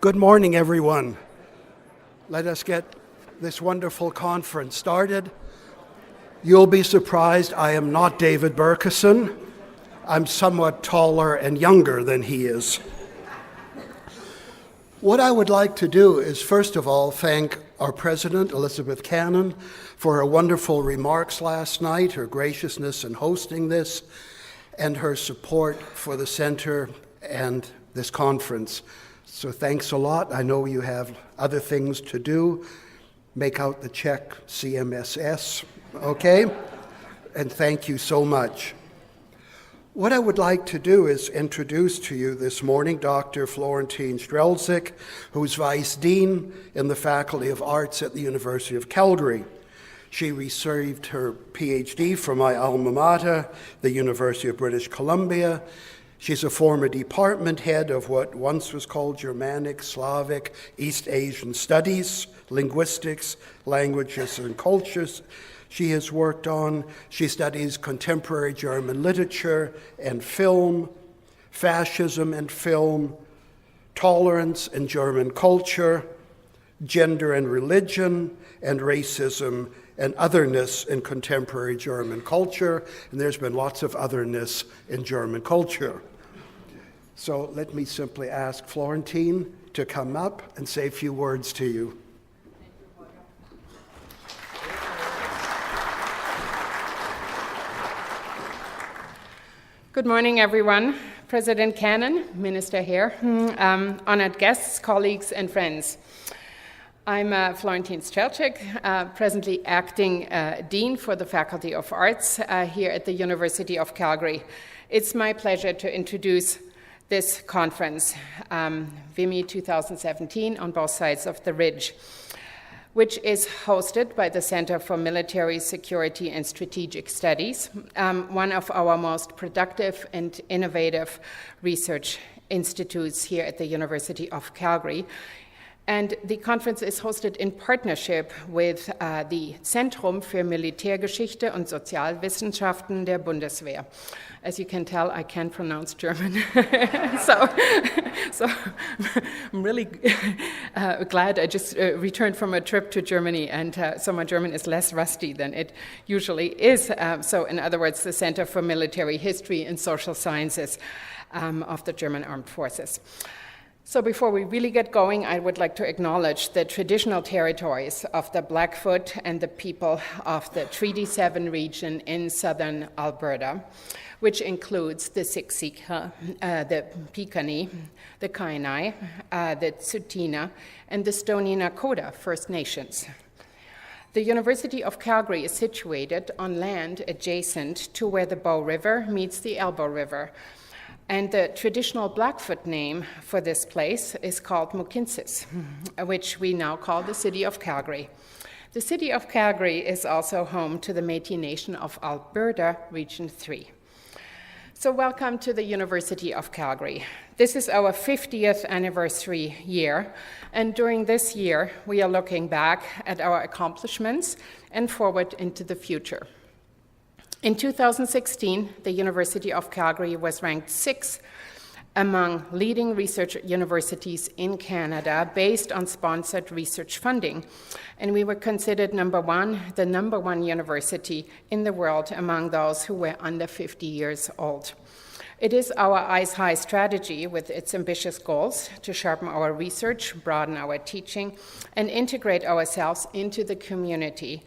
Good morning, everyone. Let us get this wonderful conference started. You'll be surprised I am not David Berkeson. I'm somewhat taller and younger than he is. What I would like to do is, first of all, thank our president, Elizabeth Cannon, for her wonderful remarks last night, her graciousness in hosting this, and her support for the center and this conference. So thanks a lot. I know you have other things to do. Make out the check, CMSS, okay? And thank you so much. What I would like to do is introduce to you this morning Dr. Florentine Strzelcyzk, who's Vice Dean in the Faculty of Arts at the University of Calgary. She received her PhD from my alma mater, the University of British Columbia. She's a former department head of what once was called Germanic, Slavic, East Asian Studies, Linguistics, Languages and Cultures. She studies contemporary German literature and film, fascism and film, tolerance and German culture, gender and religion, and racism and otherness in contemporary German culture. And there's been lots of otherness in German culture. So let me simply ask Florentine to come up and say a few words to you. Good morning, everyone. President Cannon, Minister Hehr, honored guests, colleagues, and friends. I'm Florentine Strzelcyzk, presently acting Dean for the Faculty of Arts here at the University of Calgary. It's my pleasure to introduce this conference, Vimy 2017, on both sides of the ridge, which is hosted by the Center for Military Security and Strategic Studies, one of our most productive and innovative research institutes here at the University of Calgary. And the conference is hosted in partnership with the Zentrum für Militärgeschichte und Sozialwissenschaften der Bundeswehr. As you can tell, I can't pronounce German. so I'm really glad I just returned from a trip to Germany, and so my German is less rusty than it usually is. So in other words, the Center for Military History and Social Sciences of the German Armed Forces. So before we really get going, I would like to acknowledge the traditional territories of the Blackfoot and the people of the Treaty 7 region in southern Alberta, which includes the Siksika, the Piikani, the Kainai, the Tsuut'ina, and the Stoney Nakoda First Nations. The University of Calgary is situated on land adjacent to where the Bow River meets the Elbow River. And the traditional Blackfoot name for this place is called Mukinsis, which we now call the City of Calgary. The City of Calgary is also home to the Métis Nation of Alberta, Region 3. So welcome to the University of Calgary. This is our 50th anniversary year, and during this year, we are looking back at our accomplishments and forward into the future. In 2016, the University of Calgary was ranked 6th among leading research universities in Canada based on sponsored research funding, and we were considered the number one university in the world among those who were under 50 years old. It is our Eyes High strategy with its ambitious goals to sharpen our research, broaden our teaching, and integrate ourselves into the community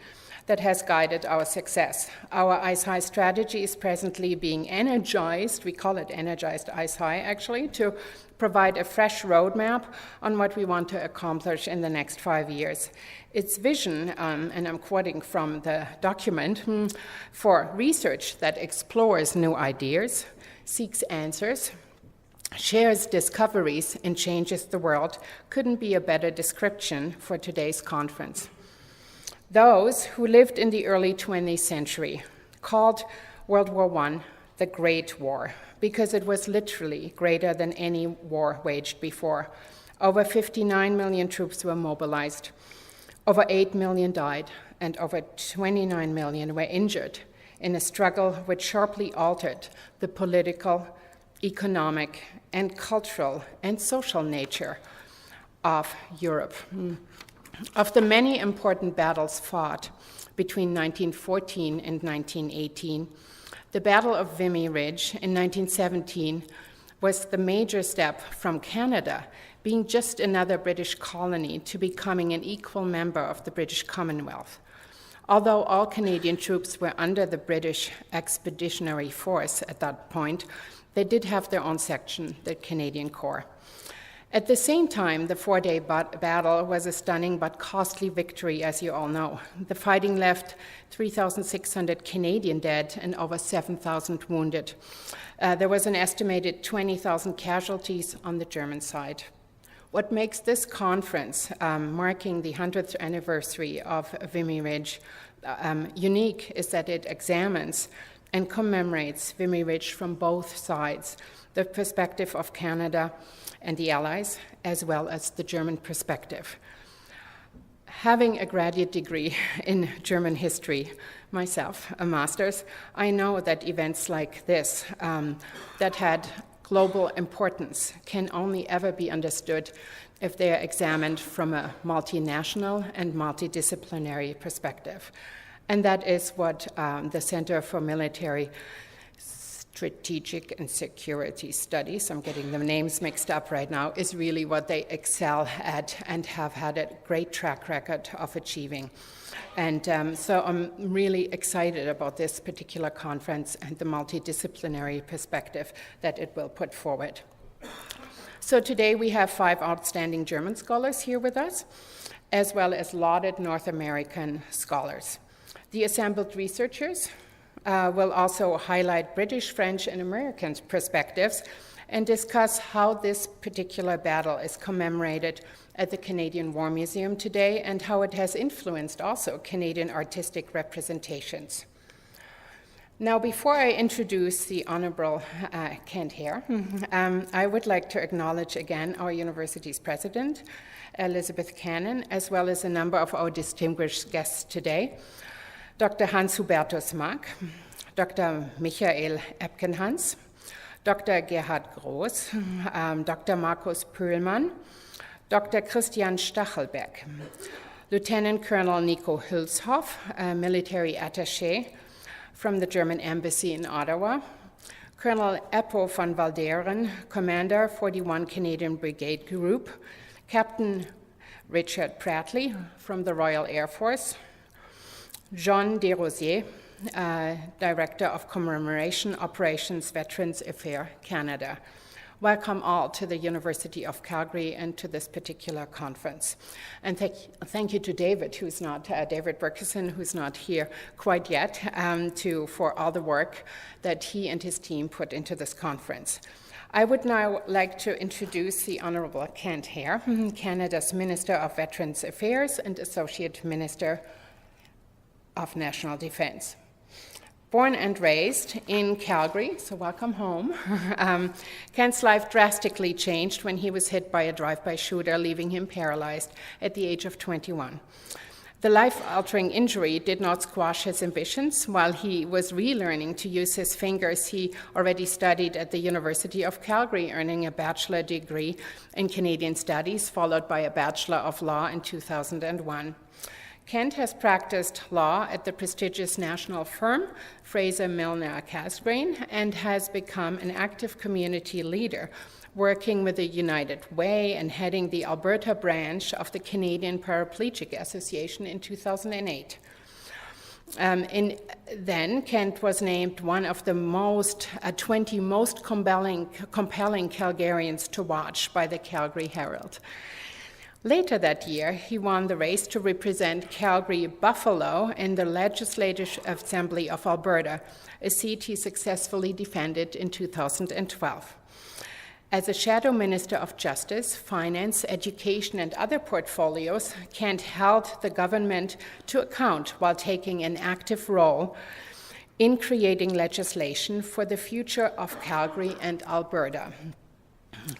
that has guided our success. Our Eyes High strategy is presently being energized, we call it Energized Eyes High actually, to provide a fresh roadmap on what we want to accomplish in the next 5 years. Its vision, and I'm quoting from the document, for research that explores new ideas, seeks answers, shares discoveries, and changes the world, couldn't be a better description for today's conference. Those who lived in the early 20th century called World War I the Great War because it was literally greater than any war waged before. Over 59 million troops were mobilized, over 8 million died, and over 29 million were injured in a struggle which sharply altered the political, economic, and cultural and social nature of Europe. Of the many important battles fought between 1914 and 1918, the Battle of Vimy Ridge in 1917 was the major step from Canada, being just another British colony, to becoming an equal member of the British Commonwealth. Although all Canadian troops were under the British Expeditionary Force at that point, they did have their own section, the Canadian Corps. At the same time, the four-day battle was a stunning but costly victory, as you all know. The fighting left 3,600 Canadian dead and over 7,000 wounded. There was an estimated 20,000 casualties on the German side. What makes this conference, marking the 100th anniversary of Vimy Ridge, unique is that it examines and commemorates Vimy Ridge from both sides, the perspective of Canada and the Allies, as well as the German perspective. Having a graduate degree in German history myself, a master's, I know that events like this that had global importance can only ever be understood if they are examined from a multinational and multidisciplinary perspective. And that is what the Center for Military Strategic and Security Studies, I'm getting the names mixed up right now, is really what they excel at and have had a great track record of achieving. And so I'm really excited about this particular conference and the multidisciplinary perspective that it will put forward. So today we have 5 outstanding German scholars here with us, as well as lauded North American scholars. The assembled researchers will also highlight British, French, and American perspectives and discuss how this particular battle is commemorated at the Canadian War Museum today and how it has influenced also Canadian artistic representations. Now, before I introduce the Honourable Kent Hehr, I would like to acknowledge again our university's president, Elizabeth Cannon, as well as a number of our distinguished guests today. Dr. Hans-Hubertus Mack, Dr. Michael Epkenhans, Dr. Gerhard Groß, Dr. Markus Pöhlmann, Dr. Christian Stachelbeck, Lieutenant Colonel Nico Hülshoff, military attaché from the German Embassy in Ottawa, Colonel Eppo van Valderen, Commander 41 Canadian Brigade Group, Captain Richard Prattley from the Royal Air Force, Jean Desrosiers, Director of Commemoration Operations Veterans Affairs Canada. Welcome all to the University of Calgary and to this particular conference. And thank you to David, who's not, David Berkeson, who's not here quite yet, for all the work that he and his team put into this conference. I would now like to introduce the Honourable Kent Hehr, Canada's Minister of Veterans Affairs and Associate Minister of National Defence. Born and raised in Calgary, so welcome home, Kent's life drastically changed when he was hit by a drive-by shooter, leaving him paralyzed at the age of 21. The life-altering injury did not squash his ambitions. While he was relearning to use his fingers, he already studied at the University of Calgary, earning a bachelor degree in Canadian Studies, followed by a Bachelor of Law in 2001. Kent has practiced law at the prestigious national firm Fraser Milner Casgrain and has become an active community leader, working with the United Way and heading the Alberta branch of the Canadian Paraplegic Association in 2008. Then Kent was named one of the 20 most compelling Calgarians to watch by the Calgary Herald. Later that year, he won the race to represent Calgary-Buffalo in the Legislative Assembly of Alberta, a seat he successfully defended in 2012. As a shadow Minister of Justice, Finance, Education, and other portfolios, Kent held the government to account while taking an active role in creating legislation for the future of Calgary and Alberta.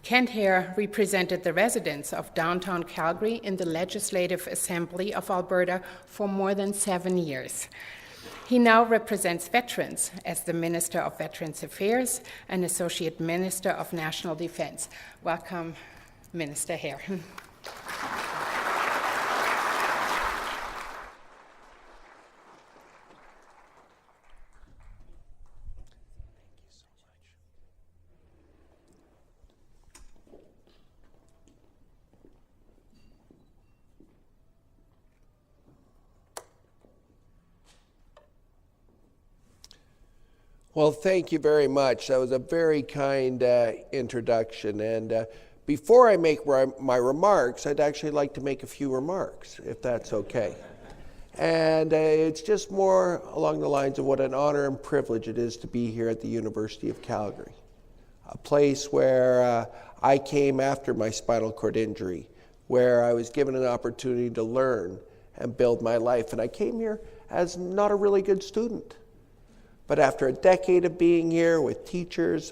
Kent Hehr represented the residents of downtown Calgary in the Legislative Assembly of Alberta for more than 7 years. He now represents veterans as the Minister of Veterans Affairs and Associate Minister of National Defence. Welcome, Minister Hehr. Well, thank you very much. That was a very kind introduction. And before I make my remarks, I'd actually like to make a few remarks, if that's okay. And it's just more along the lines of what an honor and privilege it is to be here at the University of Calgary, a place where I came after my spinal cord injury, where I was given an opportunity to learn and build my life. And I came here as not a really good student. But after a decade of being here with teachers,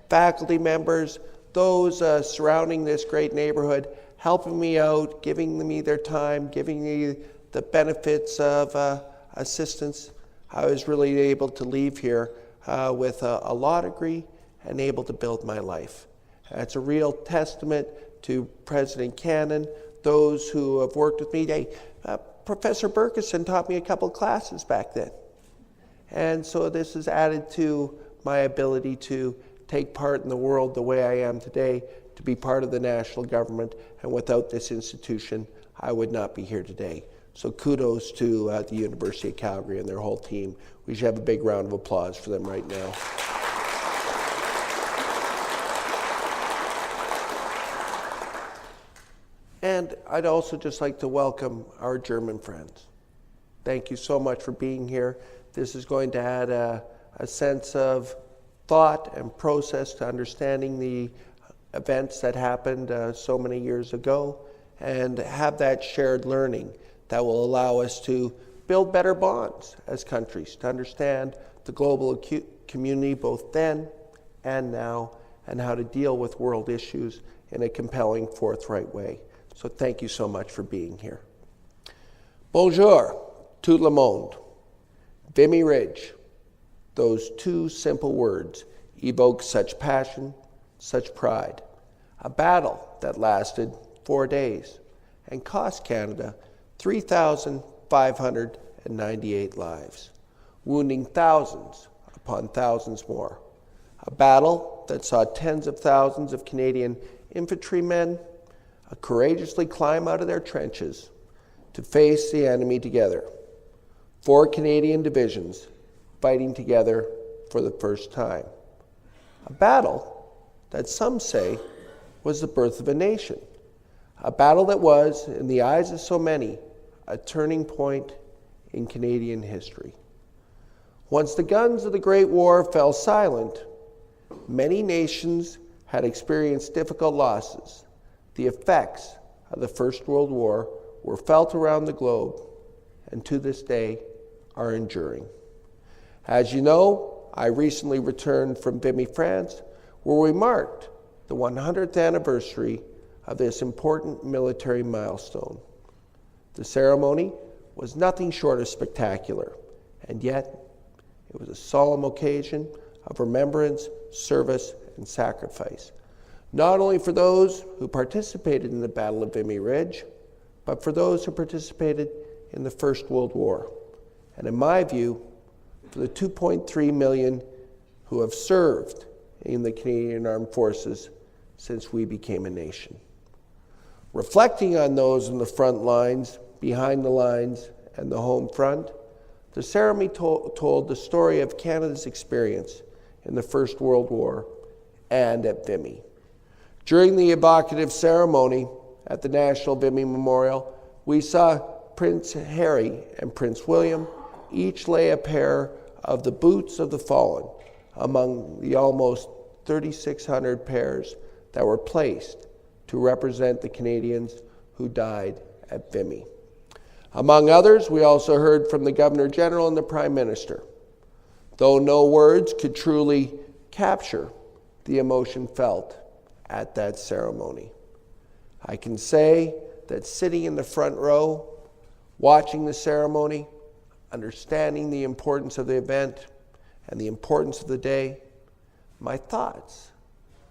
faculty members, those surrounding this great neighborhood, helping me out, giving me their time, giving me the benefits of assistance, I was really able to leave here with a law degree and able to build my life. It's a real testament to President Cannon, those who have worked with me. Hey, Professor Berkeson taught me a couple classes back then. And so this has added to my ability to take part in the world the way I am today, to be part of the national government. And without this institution, I would not be here today. So kudos to the University of Calgary and their whole team. We should have a big round of applause for them right now. And I'd also just like to welcome our German friends. Thank you so much for being here. This is going to add a sense of thought and process to understanding the events that happened so many years ago, and have that shared learning that will allow us to build better bonds as countries, to understand the global community both then and now, and how to deal with world issues in a compelling, forthright way. So thank you so much for being here. Bonjour, tout le monde. Vimy Ridge. Those two simple words evoke such passion, such pride. A battle that lasted 4 days and cost Canada 3,598 lives, wounding thousands upon thousands more. A battle that saw tens of thousands of Canadian infantrymen courageously climb out of their trenches to face the enemy together. 4 Canadian divisions fighting together for the first time. A battle that some say was the birth of a nation. A battle that was, in the eyes of so many, a turning point in Canadian history. Once the guns of the Great War fell silent, many nations had experienced difficult losses. The effects of the First World War were felt around the globe, and to this day are enduring. As you know, I recently returned from Vimy, France, where we marked the 100th anniversary of this important military milestone. The ceremony was nothing short of spectacular, and yet it was a solemn occasion of remembrance, service, and sacrifice, not only for those who participated in the Battle of Vimy Ridge, but for those who participated in the First World War. And in my view, for the 2.3 million who have served in the Canadian Armed Forces since we became a nation. Reflecting on those in the front lines, behind the lines, and the home front, the ceremony told the story of Canada's experience in the First World War and at Vimy. During the evocative ceremony at the National Vimy Memorial, we saw Prince Harry and Prince William each lay a pair of the boots of the fallen among the almost 3,600 pairs that were placed to represent the Canadians who died at Vimy. Among others, we also heard from the Governor General and the Prime Minister, though no words could truly capture the emotion felt at that ceremony. I can say that sitting in the front row, watching the ceremony, understanding the importance of the event and the importance of the day, my thoughts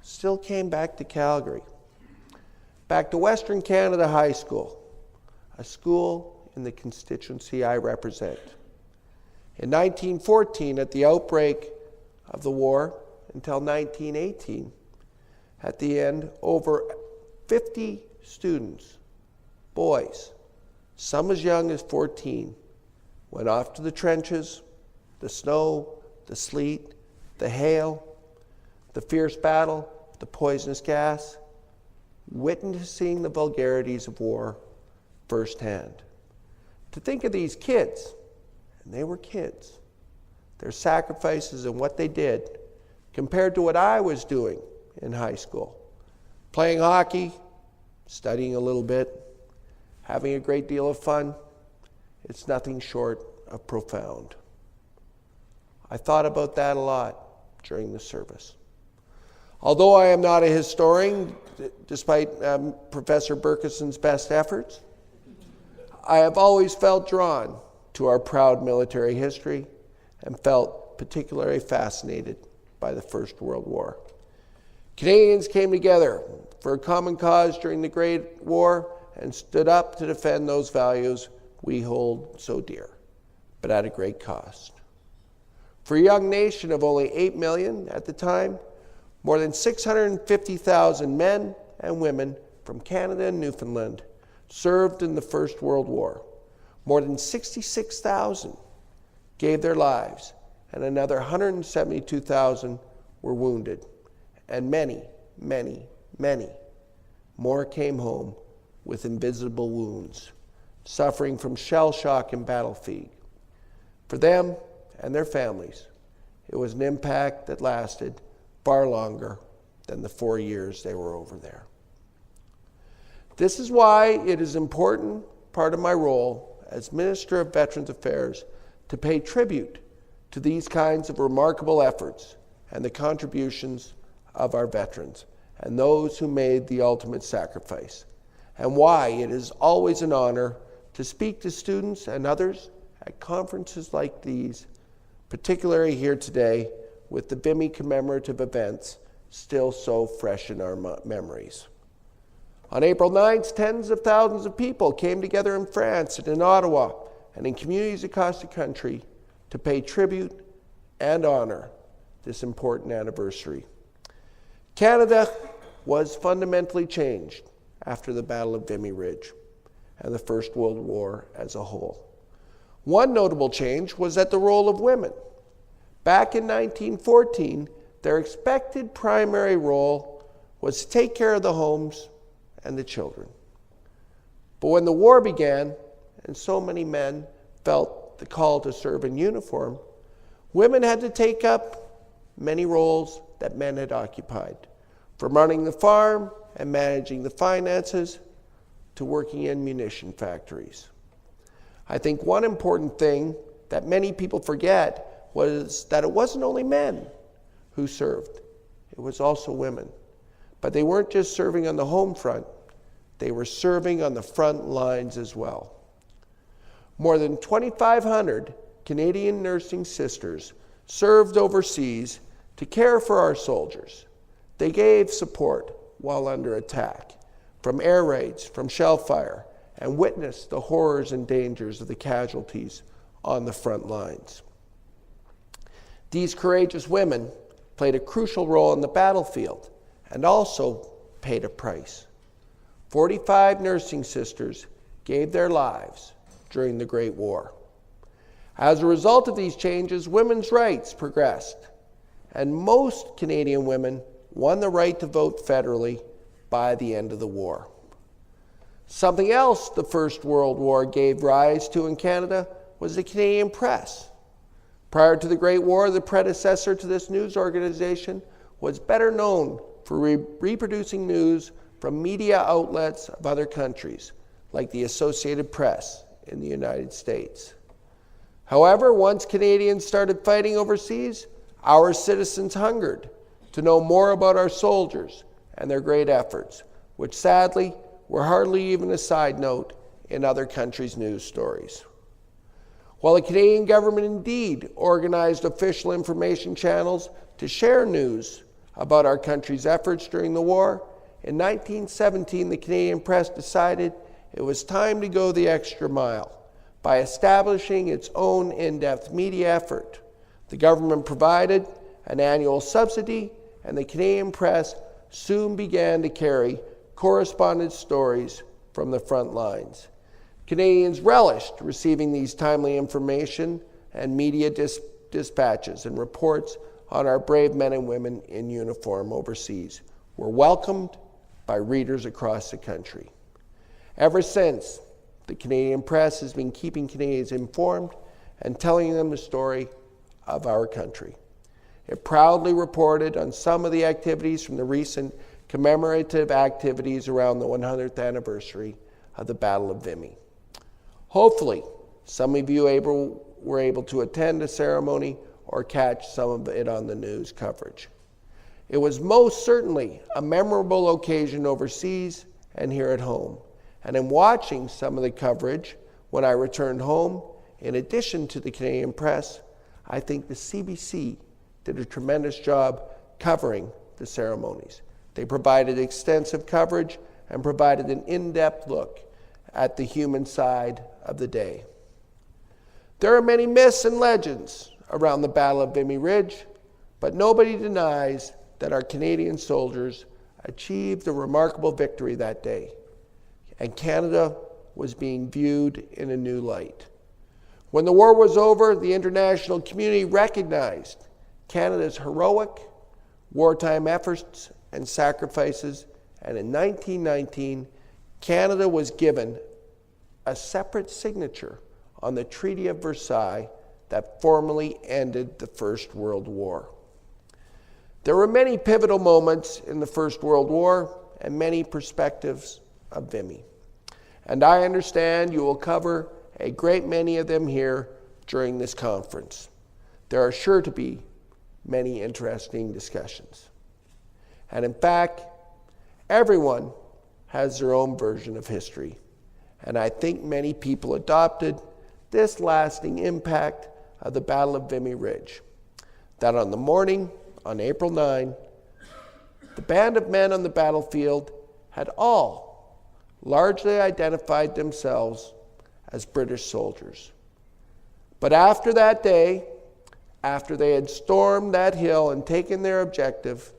still came back to Calgary, back to Western Canada High School, a school in the constituency I represent. In 1914, at the outbreak of the war, until 1918, at the end, over 50 students, boys, some as young as 14, went off to the trenches, the snow, the sleet, the hail, the fierce battle, the poisonous gas, witnessing the vulgarities of war firsthand. To think of these kids, and they were kids, their sacrifices and what they did compared to what I was doing in high school. Playing hockey, studying a little bit, having a great deal of fun, it's nothing short of profound. I thought about that a lot during the service. Although I am not a historian, despite Professor Berkeson's best efforts, I have always felt drawn to our proud military history and felt particularly fascinated by the First World War. Canadians came together for a common cause during the Great War and stood up to defend those values we hold so dear, but at a great cost. For a young nation of only 8 million at the time, more than 650,000 men and women from Canada and Newfoundland served in the First World War. More than 66,000 gave their lives, and another 172,000 were wounded. And many, many, many more came home with invisible wounds, suffering from shell shock and battle fatigue. For them and their families, it was an impact that lasted far longer than the 4 years they were over there. This is why it is an important part of my role as Minister of Veterans Affairs to pay tribute to these kinds of remarkable efforts and the contributions of our veterans and those who made the ultimate sacrifice, and why it is always an honor to speak to students and others at conferences like these, particularly here today with the Vimy commemorative events still so fresh in our memories. On April 9th, tens of thousands of people came together in France and in Ottawa and in communities across the country to pay tribute and honor this important anniversary. Canada was fundamentally changed after the Battle of Vimy Ridge and the First World War as a whole. One notable change was that the role of women. Back in 1914, their expected primary role was to take care of the homes and the children. But when the war began, and so many men felt the call to serve in uniform, women had to take up many roles that men had occupied, from running the farm and managing the finances to working in munition factories. I think one important thing that many people forget was that it wasn't only men who served, it was also women. But they weren't just serving on the home front, they were serving on the front lines as well. More than 2,500 Canadian nursing sisters served overseas to care for our soldiers. They gave support while under attack, from air raids, from shell fire, and witnessed the horrors and dangers of the casualties on the front lines. These courageous women played a crucial role in the battlefield and also paid a price. 45 nursing sisters gave their lives during the Great War. As a result of these changes, women's rights progressed, and most Canadian women won the right to vote federally by the end of the war. Something else the First World War gave rise to in Canada was the Canadian press. Prior to the Great War, the predecessor to this news organization was better known for reproducing news from media outlets of other countries, like the Associated Press in the United States. However, once Canadians started fighting overseas, our citizens hungered to know more about our soldiers and their great efforts, which sadly were hardly even a side note in other countries' news stories. While the Canadian government indeed organized official information channels to share news about our country's efforts during the war, in 1917 the Canadian press decided it was time to go the extra mile by establishing its own in-depth media effort. The government provided an annual subsidy, and the Canadian press soon began to carry correspondence stories from the front lines. Canadians relished receiving these timely information and media dispatches and reports on our brave men and women in uniform overseas were welcomed by readers across the country. Ever since, the Canadian press has been keeping Canadians informed and telling them the story of our country. It proudly reported on some of the activities from the recent commemorative activities around the 100th anniversary of the Battle of Vimy. Hopefully, some of you were able to attend the ceremony or catch some of it on the news coverage. It was most certainly a memorable occasion overseas and here at home. And in watching some of the coverage when I returned home, in addition to the Canadian press, I think the CBC did a tremendous job covering the ceremonies. They provided extensive coverage and provided an in-depth look at the human side of the day. There are many myths and legends around the Battle of Vimy Ridge, but nobody denies that our Canadian soldiers achieved a remarkable victory that day, and Canada was being viewed in a new light. When the war was over, the international community recognized Canada's heroic wartime efforts and sacrifices, and in 1919, Canada was given a separate signature on the Treaty of Versailles that formally ended the First World War. There were many pivotal moments in the First World War and many perspectives of Vimy. And I understand you will cover a great many of them here during this conference. There are sure to be many interesting discussions. And in fact, everyone has their own version of history. And I think many people adopted this lasting impact of the Battle of Vimy Ridge. That on the morning, on April 9, the band of men on the battlefield had all largely identified themselves as British soldiers. But after that day, after they had stormed that hill and taken their objective,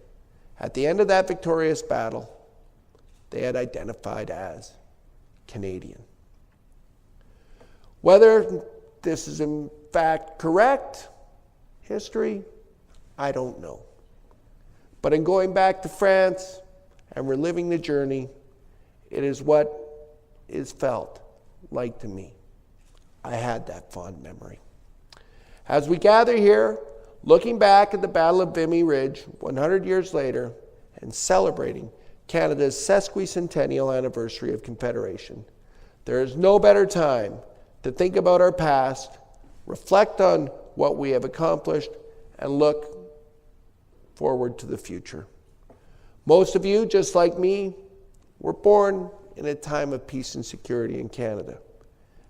at the end of that victorious battle, they had identified as Canadian. Whether this is in fact correct history, I don't know. But in going back to France and reliving the journey, it is what is felt like to me. I had that fond memory. As we gather here, looking back at the Battle of Vimy Ridge 100 years later and celebrating Canada's sesquicentennial anniversary of Confederation, there is no better time to think about our past, reflect on what we have accomplished, and look forward to the future. Most of you, just like me, were born in a time of peace and security in Canada,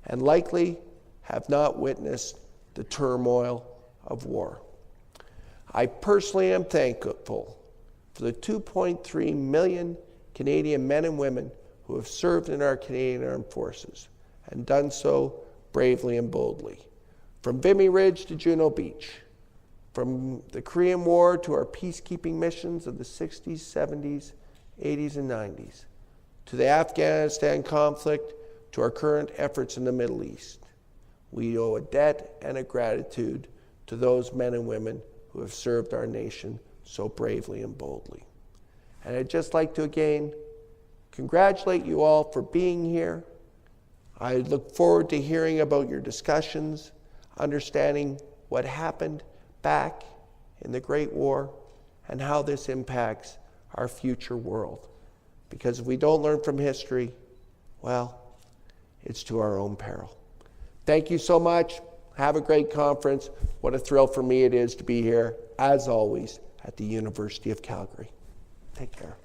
and likely have not witnessed the turmoil of war. I personally am thankful for the 2.3 million Canadian men and women who have served in our Canadian Armed Forces and done so bravely and boldly. From Vimy Ridge to Juno Beach, from the Korean War to our peacekeeping missions of the 60s, 70s, 80s, and 90s, to the Afghanistan conflict, to our current efforts in the Middle East. We owe a debt and a gratitude to those men and women who have served our nation so bravely and boldly. And I'd just like to again congratulate you all for being here. I look forward to hearing about your discussions, understanding what happened back in the Great War and how this impacts our future world. Because if we don't learn from history, well, it's to our own peril. Thank you so much. Have a great conference. What a thrill for me it is to be here, as always, at the University of Calgary. Take care.